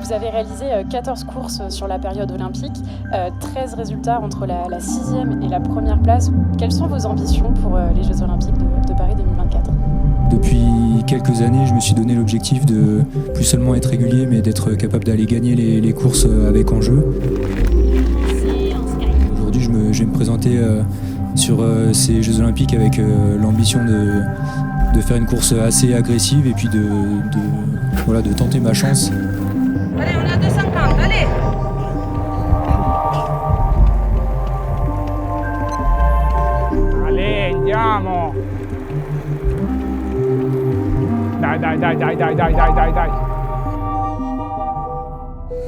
Vous avez réalisé 14 courses sur la période olympique, 13 résultats entre la 6e et la première place. Quelles sont vos ambitions pour les Jeux Olympiques de Paris 2024 ? Depuis quelques années, je me suis donné l'objectif de plus seulement être régulier, mais d'être capable d'aller gagner les courses avec enjeu. Aujourd'hui, je vais me présenter sur ces Jeux Olympiques avec l'ambition de faire une course assez agressive et puis de tenter ma chance. Allez, on est à 2,50, allez! Allez, andiamo! Dai.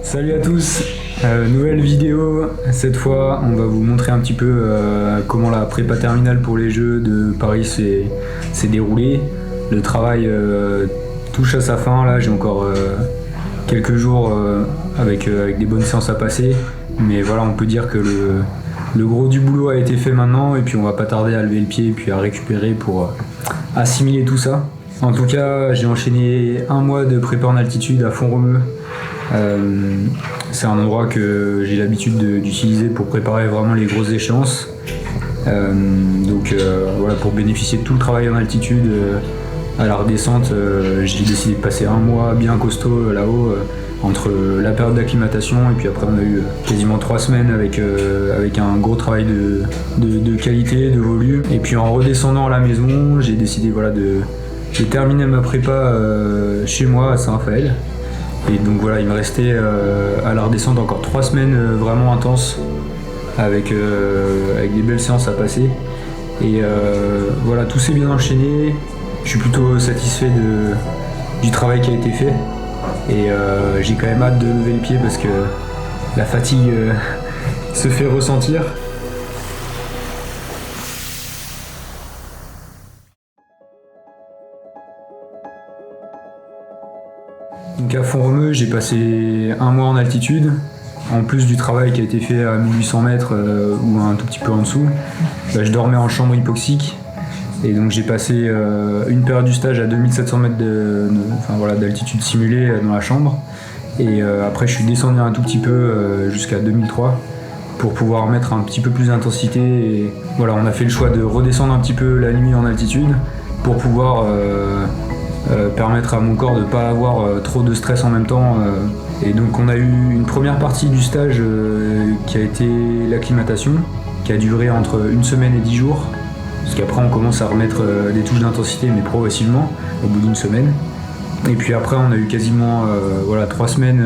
Salut à tous, nouvelle vidéo. Cette fois, on va vous montrer un petit peu comment la prépa terminale pour les Jeux de Paris s'est déroulée. Le travail touche à sa fin. Là, j'ai encore quelques jours avec des bonnes séances à passer. Mais voilà, on peut dire que le gros du boulot a été fait maintenant. Et puis, on va pas tarder à lever le pied et puis à récupérer pour assimiler tout ça. En tout cas, j'ai enchaîné un mois de prépa en altitude à Font-Romeu. C'est un endroit que j'ai l'habitude d'utiliser pour préparer vraiment les grosses échéances. Voilà, pour bénéficier de tout le travail en altitude, à la redescente, j'ai décidé de passer un mois bien costaud là-haut, entre la période d'acclimatation et puis après on a eu quasiment 3 semaines avec un gros travail de qualité, de volume. Et puis en redescendant à la maison, j'ai décidé de terminer ma prépa chez moi à Saint-Raphaël. Et donc voilà, il me restait à la redescente encore 3 semaines vraiment intenses avec des belles séances à passer. Et voilà, tout s'est bien enchaîné. Je suis plutôt satisfait du travail qui a été fait. Et j'ai quand même hâte de lever le pied parce que la fatigue se fait ressentir. Donc à Font-Romeu, j'ai passé un mois en altitude, en plus du travail qui a été fait à 1800 mètres ou un tout petit peu en dessous. Je dormais en chambre hypoxique et donc j'ai passé une période du stage à 2700 mètres d'altitude simulée dans la chambre. Et après je suis descendu un tout petit peu jusqu'à 2003 pour pouvoir mettre un petit peu plus d'intensité. Et voilà, on a fait le choix de redescendre un petit peu la nuit en altitude pour pouvoir permettre à mon corps de ne pas avoir trop de stress en même temps. Et donc on a eu une première partie du stage qui a été l'acclimatation, qui a duré entre 1 semaine et 10 jours, parce qu'après on commence à remettre des touches d'intensité mais progressivement au bout d'1 semaine. Et puis après on a eu quasiment 3 semaines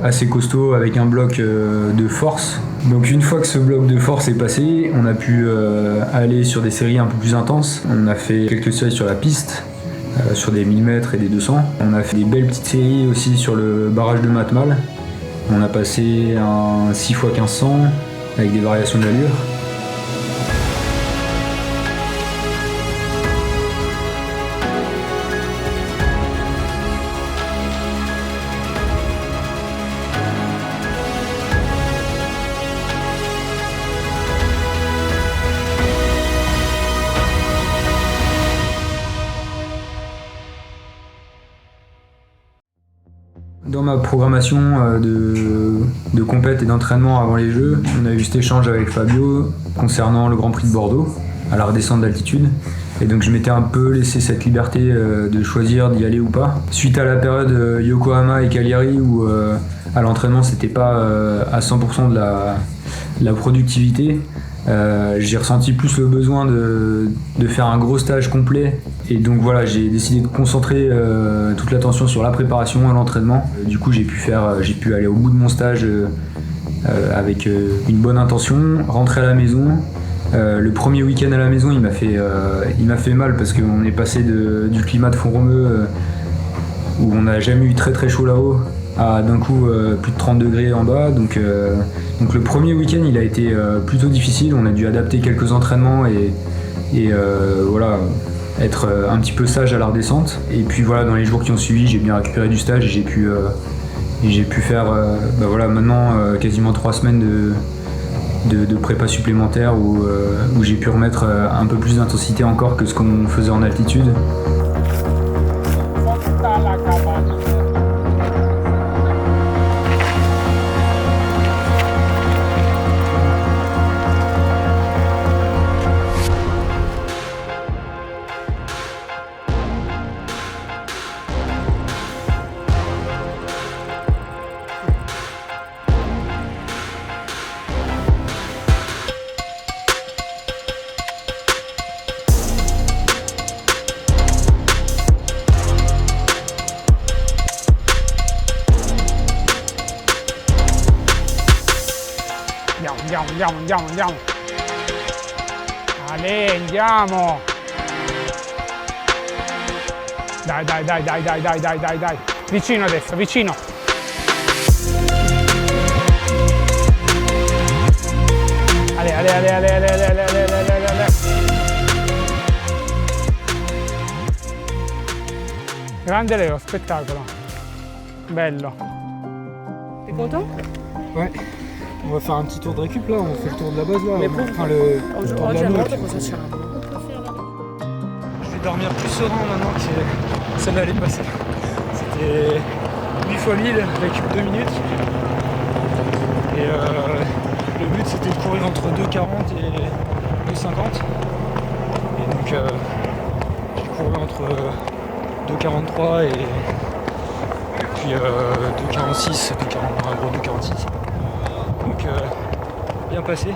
assez costauds avec un bloc de force. Donc une fois que ce bloc de force est passé, on a pu aller sur des séries un peu plus intenses. On a fait quelques séries sur la piste, sur des 1000 mètres et des 200. On a fait des belles petites séries aussi sur le barrage de Matmal. On a passé un 6x1500 avec des variations d'allure. Dans ma programmation de compète et d'entraînement avant les Jeux, on a eu cet échange avec Fabio concernant le Grand Prix de Bordeaux à la redescente d'altitude. Et donc je m'étais un peu laissé cette liberté de choisir d'y aller ou pas. Suite à la période Yokohama et Cagliari où à l'entraînement c'était pas à 100% de la productivité, j'ai ressenti plus le besoin de faire un gros stage complet. Et donc voilà, j'ai décidé de concentrer toute l'attention sur la préparation et l'entraînement. Du coup j'ai pu aller au bout de mon stage avec une bonne intention, rentrer à la maison. Le premier week-end à la maison il m'a fait mal parce qu'on est passé du climat de Font-Romeu où on n'a jamais eu très très chaud là-haut à d'un coup plus de 30 degrés en bas. Donc le premier week-end il a été plutôt difficile, on a dû adapter quelques entraînements et être un petit peu sage à la redescente. Et puis voilà, dans les jours qui ont suivi j'ai bien récupéré du stage et j'ai pu faire maintenant quasiment 3 semaines de prépa supplémentaire où j'ai pu remettre un peu plus d'intensité encore que ce qu'on faisait en altitude. Andiamo. Ale, andiamo. Dai. Vicino adesso, vicino. Ale. Grande Leo, spettacolo. Bello. T'es content? Ouais. On va faire un petit tour de récup là, on fait le tour de la base là. Mais Enfin le tour de l'anneau. Je vais dormir plus serein maintenant que ça n'allait passer. C'était 8 fois 1000, récup 2 minutes. Et le but c'était de courir entre 2,40 et 2,50. Et donc j'ai couru entre 2,43 et puis 2,46, en gros 2,46. Donc bien passé.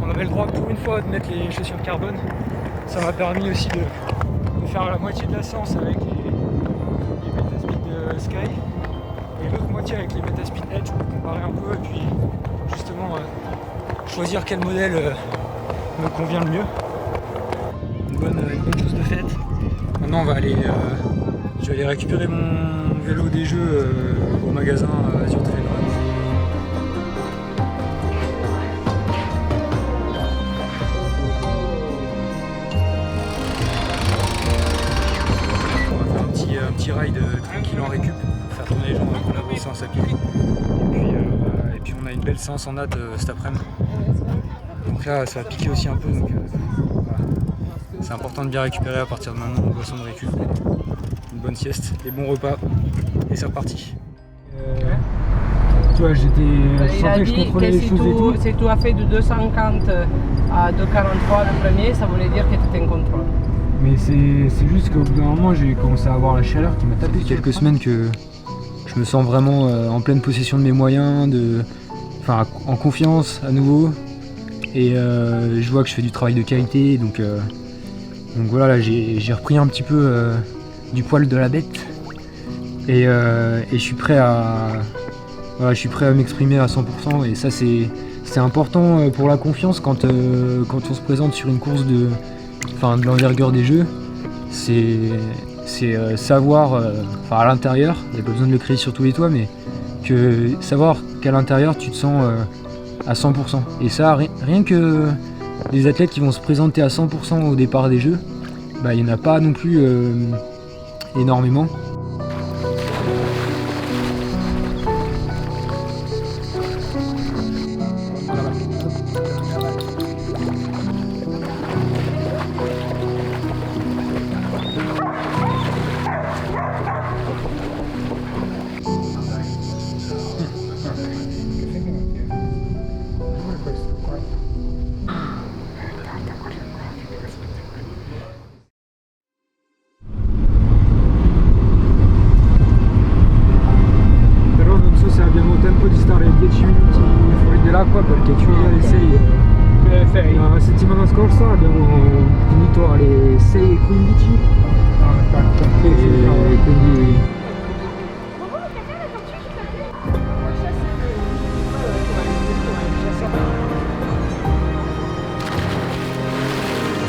On avait le droit pour une fois de mettre les chaussures carbone. Ça m'a permis aussi de faire la moitié de la séance avec les Metaspeed Sky et l'autre moitié avec les Metaspeed Edge pour comparer un peu et puis justement choisir quel modèle me convient le mieux. Une bonne chose de faite. Maintenant je vais aller récupérer mon vélo des jeux au magasin Azure Trail Run. Un petit ride tranquille en récup pour faire tourner les jambes avec la grosse séance à pied. Et puis on a une belle séance en natte cet après-midi. Donc là ça va piquer aussi un peu. Donc, voilà. C'est important de bien récupérer à partir de maintenant, une boisson de récup, une bonne sieste, des bons repas et c'est reparti. Tu vois, je sentais que je contrôlais les choses et tout. Si tu as fait de 250 à 2,43 le premier, ça voulait dire que tu étais en contrôle. Mais c'est juste qu'au bout d'un moment j'ai commencé à avoir la chaleur qui m'a tapé. Quelques semaines que je me sens vraiment en pleine possession de mes moyens, en confiance à nouveau. Et je vois que je fais du travail de qualité. Donc voilà, là j'ai repris un petit peu du poil de la bête. Et je suis prêt à m'exprimer à 100%. Et ça c'est important pour la confiance quand on se présente sur une course de l'envergure des jeux, c'est savoir, à l'intérieur, il n'y a pas besoin de le créer sur tous les toits, mais savoir qu'à l'intérieur tu te sens à 100%. Et ça, rien que les athlètes qui vont se présenter à 100% au départ des jeux, il n'y en a pas non plus énormément. Perché chiude alle 6. La settimana scorsa abbiamo finito alle 6:15 e quindi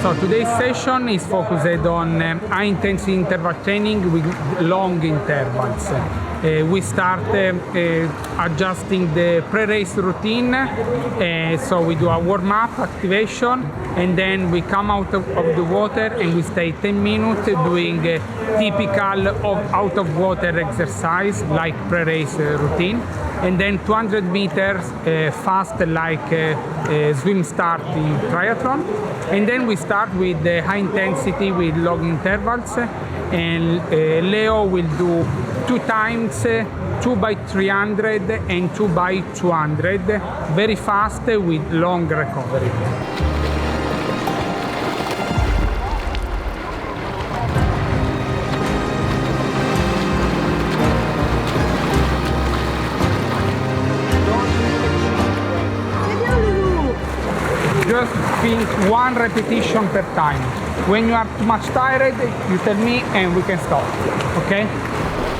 So today's session is focused on high intensity interval training with long intervals. We start adjusting the pre-race routine, so we do a warm-up activation and then we come out of the water and we stay 10 minutes doing typical out-of-water exercise like pre-race routine, and then 200 meters fast like swim start in triathlon, and then we start with the high intensity with long intervals, and Leo will do 2 times 2 by 300 and 2 by 200, very fast with long recovery. Just think 1 repetition per time. When you are too much tired, you tell me and we can stop, okay?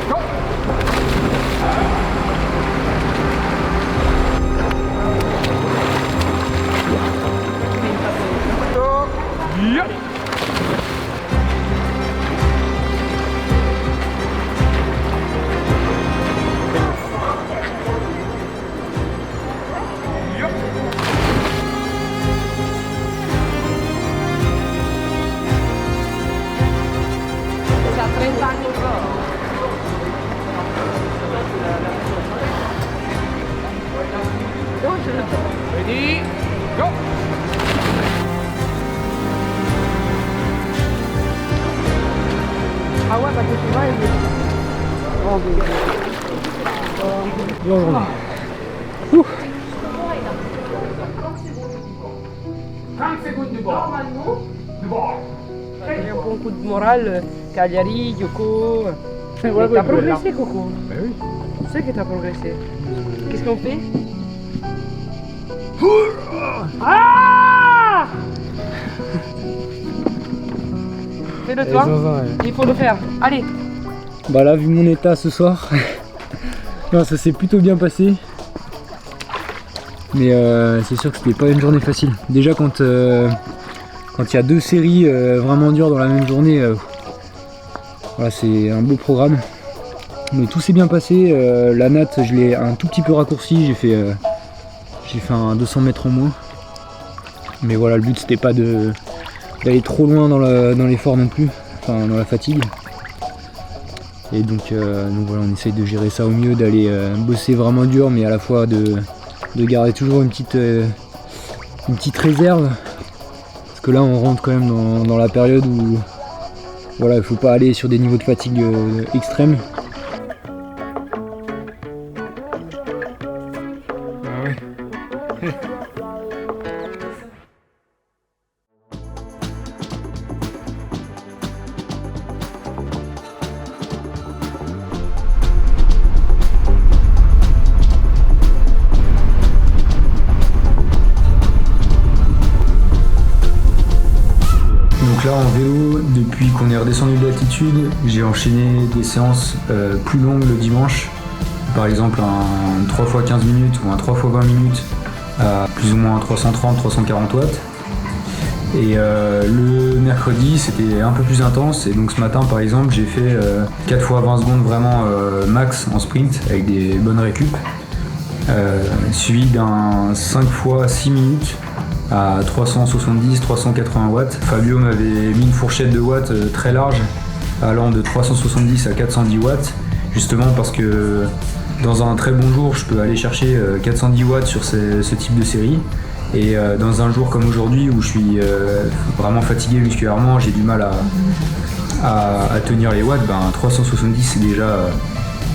Go! Yeah. C'ha 30 anni però. Ready, go! Ah ouais, parce que tu vas aider. Oh, oui. Bonne journée. 30 secondi di ball. Di ball. J'ai un bon coup de morale, Cagliari, Yoko. Ouais, Mais t'as ouais, progressé, Coco. Ben oui. Tu sais que t'as progressé. Qu'est-ce qu'on fait? Ah! Fais-le toi. Il faut le faire. Allez. Bah là, vu mon état ce soir, non, ça s'est plutôt bien passé. Mais c'est sûr que c'était pas une journée facile. Déjà quand il y a 2 séries vraiment dures dans la même journée, voilà, c'est un beau programme. Mais tout s'est bien passé. La natte, je l'ai un tout petit peu raccourci. J'ai fait un 200 mètres en moins. Mais voilà, le but c'était pas d'aller trop loin dans l'effort non plus, enfin dans la fatigue. Et donc voilà, on essaye de gérer ça au mieux, d'aller bosser vraiment dur, mais à la fois de garder toujours une petite réserve. Parce que là on rentre quand même dans la période où voilà, il faut pas aller sur des niveaux de fatigue extrêmes. Donc là en vélo, depuis qu'on est redescendu d'altitude, j'ai enchaîné des séances plus longues le dimanche. Par exemple un 3 x 15 minutes ou un 3 x 20 minutes à plus ou moins 330-340 watts. Et le mercredi c'était un peu plus intense, et donc ce matin par exemple j'ai fait 4 x 20 secondes vraiment max en sprint avec des bonnes récup, suivi d'un 5 x 6 minutes à 370-380 watts. Fabio m'avait mis une fourchette de watts très large, allant de 370 à 410 watts, justement parce que dans un très bon jour je peux aller chercher 410 watts sur ce type de série, et dans un jour comme aujourd'hui où je suis vraiment fatigué musculairement, j'ai du mal à tenir les watts, 370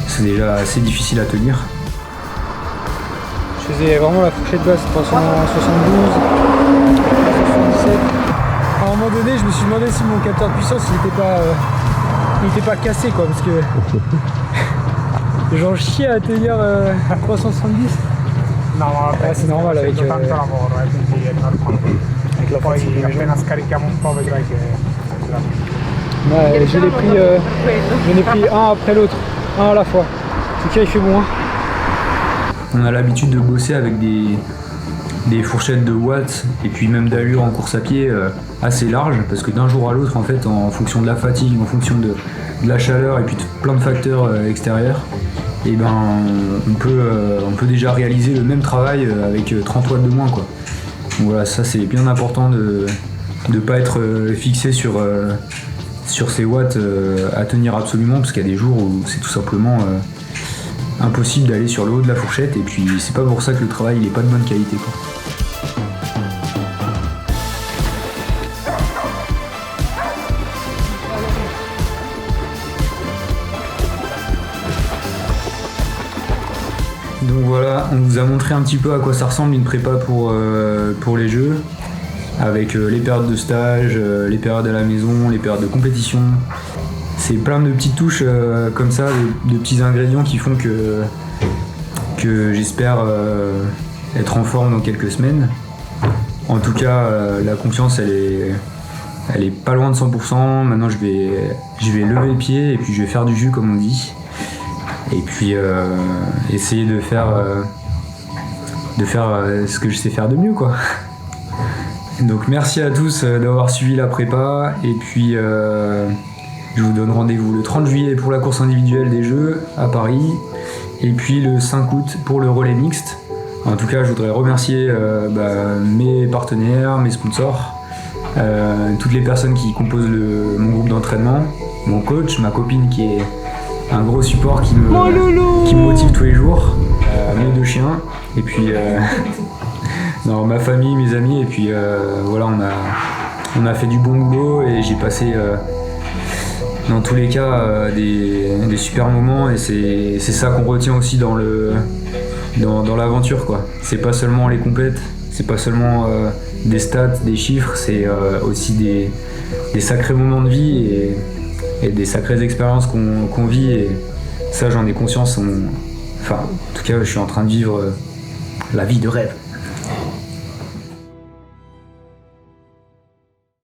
c'est déjà assez difficile à tenir. Je faisais vraiment la fourchette basse, 372, 377. À un moment donné, je me suis demandé si mon capteur de puissance il était pas cassé quoi, parce que j'en chiais à tenir 370. No, vabbè, c'est normal avec tanto lavoro, quindi è normale. avec la Poi fatigue. appena scarichiamo un po' vedrai che Ouais, j'en ai pris un après l'autre, un à la fois. En tout cas, il fait bon. On a l'habitude de bosser avec des fourchettes de watts et puis même d'allure en course à pied assez larges, parce que d'un jour à l'autre, en fait, en fonction de la fatigue, en fonction de la chaleur et puis de plein de facteurs extérieurs, et on peut déjà réaliser le même travail avec 30 watts de moins quoi. Donc voilà, ça c'est bien important de ne pas être fixé sur ces watts à tenir absolument, parce qu'il y a des jours où c'est tout simplement impossible d'aller sur le haut de la fourchette, et puis c'est pas pour ça que le travail il est pas de bonne qualité quoi. Donc voilà, on vous a montré un petit peu à quoi ça ressemble une prépa pour les jeux, avec les périodes de stage, les périodes à la maison, les périodes de compétition. C'est plein de petites touches comme ça, de petits ingrédients qui font que j'espère être en forme dans quelques semaines. En tout cas, la confiance elle est pas loin de 100%. Maintenant je vais lever le pied et puis je vais faire du jus comme on dit. Et puis essayer de faire ce que je sais faire de mieux quoi. Donc merci à tous d'avoir suivi la prépa et puis je vous donne rendez-vous le 30 juillet pour la course individuelle des Jeux à Paris et puis le 5 août pour le relais mixte. En tout cas, je voudrais remercier mes partenaires, mes sponsors, toutes les personnes qui composent mon groupe d'entraînement, mon coach, ma copine qui est un gros support qui me motive tous les jours, mes 2 chiens et puis non, ma famille, mes amis et puis voilà, on a fait du bon boulot et j'ai passé dans tous les cas des super moments et c'est ça qu'on retient aussi dans l'aventure, quoi. C'est pas seulement les compètes, c'est pas seulement des stats, des chiffres, c'est aussi des sacrés moments de vie et des sacrées expériences qu'on vit et ça j'en ai conscience. Enfin, en tout cas, je suis en train de vivre la vie de rêve.